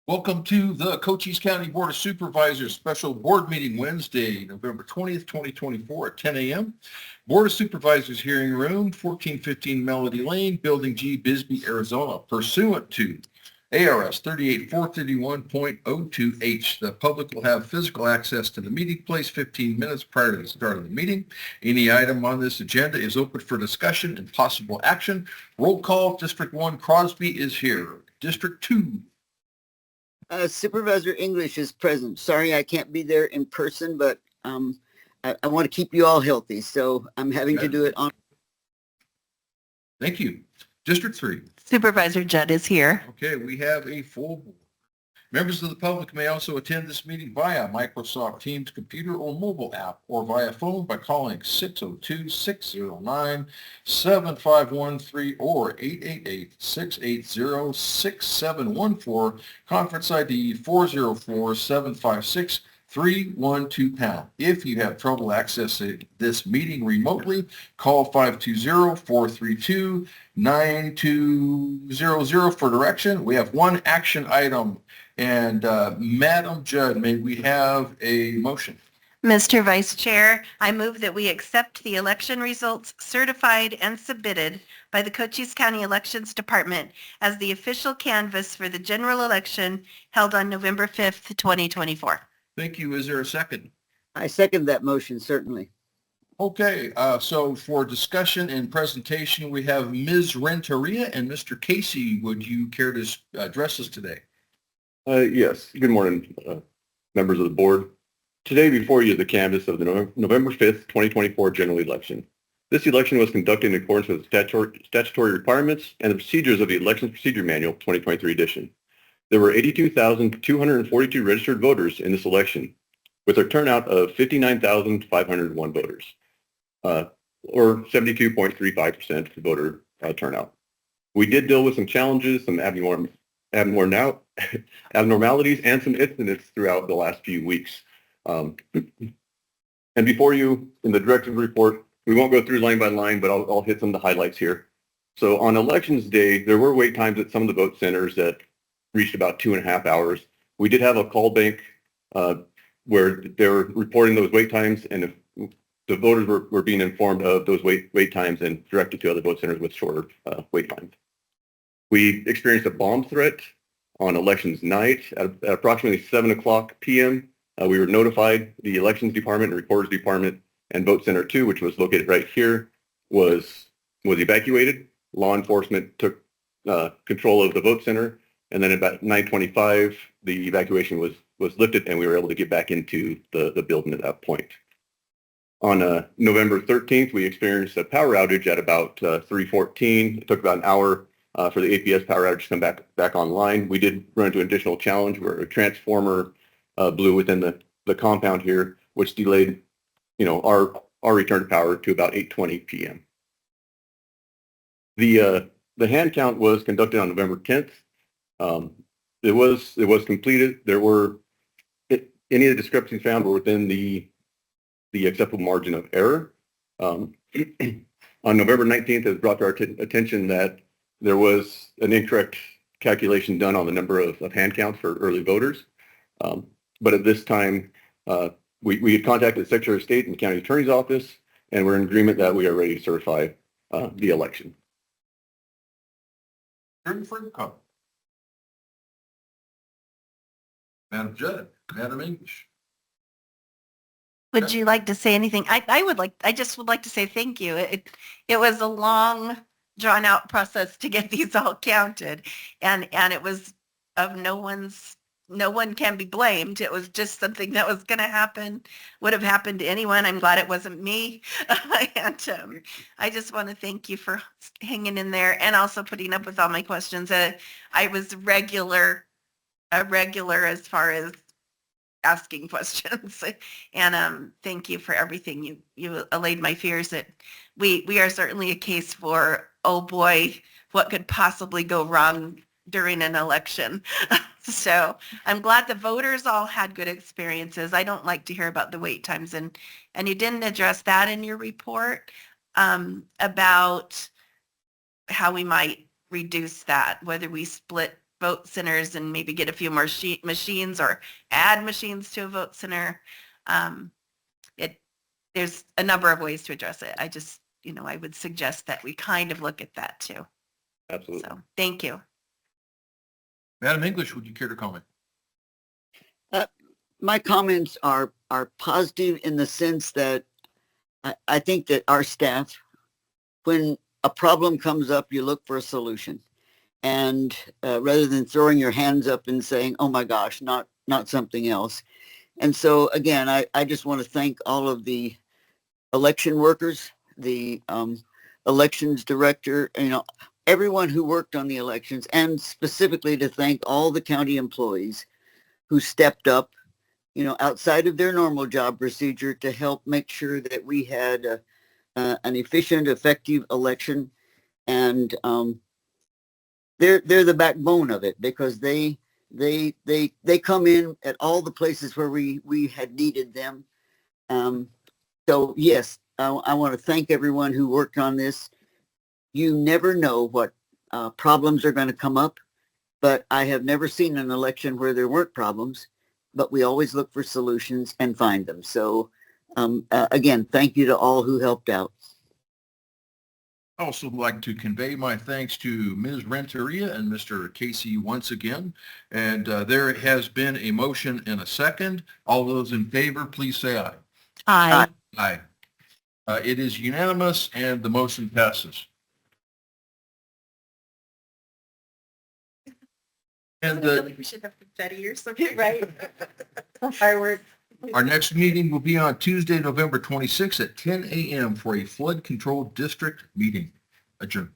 Welcome to the Cochise County Board of Supervisors Special Board Meeting Wednesday, November 20th, 2024 at 10 a.m. Board of Supervisors Hearing Room, 1415 Melody Lane, Building G, Bisbee, Arizona. Pursuant to ARS 38431.02H, the public will have physical access to the meeting place 15 minutes prior to the start of the meeting. Any item on this agenda is open for discussion and possible action. Roll call. District 1, Crosby is here. District 2. Supervisor English is present. Sorry I can't be there in person, but I want to keep you all healthy, so I'm having to do it on. Thank you. District 3. Supervisor Judd is here. Okay, we have a full board. Members of the public may also attend this meeting via Microsoft Teams computer or mobile app or via phone by calling 602-609-7513 or 888-680-6714, conference ID 404-756-312#. If you have trouble accessing this meeting remotely, call 520-432-9200 for direction. We have one action item. And Madam Judd, may we have a motion? Mr. Vice Chair, I move that we accept the election results certified and submitted by the Cochise County Elections Department as the official canvass for the general election held on November 5th, 2024. Thank you. Is there a second? I second that motion, certainly. Okay, so for discussion and presentation, we have Ms. Renteria and Mr. Casey. Would you care to address us today? Yes. Good morning, members of the board. Today before you is the canvass of the November 5th, 2024 general election. This election was conducted in accordance with statutory requirements and the procedures of the Elections Procedure Manual 2023 edition. There were 82,242 registered voters in this election, with a turnout of 59,501 voters, or 72.35% voter turnout. We did deal with some challenges, some abnormalities and some incidents throughout the last few weeks. And before you, in the director's report, we won't go through line by line, but I'll hit some of the highlights here. So on elections day, there were wait times at some of the vote centers that reached about 2.5 hours. We did have a call bank where they were reporting those wait times, and if the voters were being informed of those wait times and directed to other vote centers with shorter wait times. We experienced a bomb threat on elections night at approximately 7:00 p.m. We were notified. The elections department, and recorder's department, and vote center 2, which was located right here, was evacuated. Law enforcement took control of the vote center, and then about 9:25, the evacuation was lifted, and we were able to get back into the building at that point. On November 13th, we experienced a power outage at about 3:14. It took about an hour for the APS power outage to come back online. We did run into an additional challenge where a transformer blew within the compound here, which delayed, our return to power to about 8:20 p.m. The hand count was conducted on November 10th. It was completed. There were any of the discrepancies found were within the acceptable margin of error. On November 19th, it was brought to our attention that there was an incorrect calculation done on the number of hand counts for early voters. But at this time, we had contacted the Secretary of State and the County Attorney's Office, and we're in agreement that we are ready to certify the election. Madam Judd, Madam English. Would you like to say anything? I just would like to say thank you. It was a long, drawn out process to get these all counted, and it was of no one can be blamed. It was just something that was going to happen, would have happened to anyone. I'm glad it wasn't me. And I just want to thank you for hanging in there and also putting up with all my questions. I was a regular as far as asking questions. And thank you for everything. You allayed my fears that we are certainly a case for, oh boy, what could possibly go wrong during an election. So I'm glad the voters all had good experiences. I don't like to hear about the wait times, and you didn't address that in your report about how we might reduce that, whether we split vote centers and maybe get a few more machines or add machines to a vote center. There's a number of ways to address it. I just, I would suggest that we kind of look at that too. Absolutely. So thank you. Madam English, would you care to comment? My comments are positive in the sense that I think that our staff, when a problem comes up, you look for a solution. And rather than throwing your hands up and saying, oh my gosh, not something else. And so again, I just want to thank all of the election workers, the elections director, everyone who worked on the elections, and specifically to thank all the county employees who stepped up, outside of their normal job procedure to help make sure that we had an efficient, effective election. And they're the backbone of it, because they come in at all the places where we had needed them. So yes, I want to thank everyone who worked on this. You never know what problems are going to come up, but I have never seen an election where there weren't problems, but we always look for solutions and find them. So again, thank you to all who helped out. I also like to convey my thanks to Ms. Renteria and Mr. Casey once again. And there has been a motion and a second. All those in favor, please say aye. Aye. Aye. It is unanimous and the motion passes. And We should have confetti or something, right? Fireworks. our next meeting will be on Tuesday, November 26th at 10 a.m. for a flood control district meeting. Adjourned.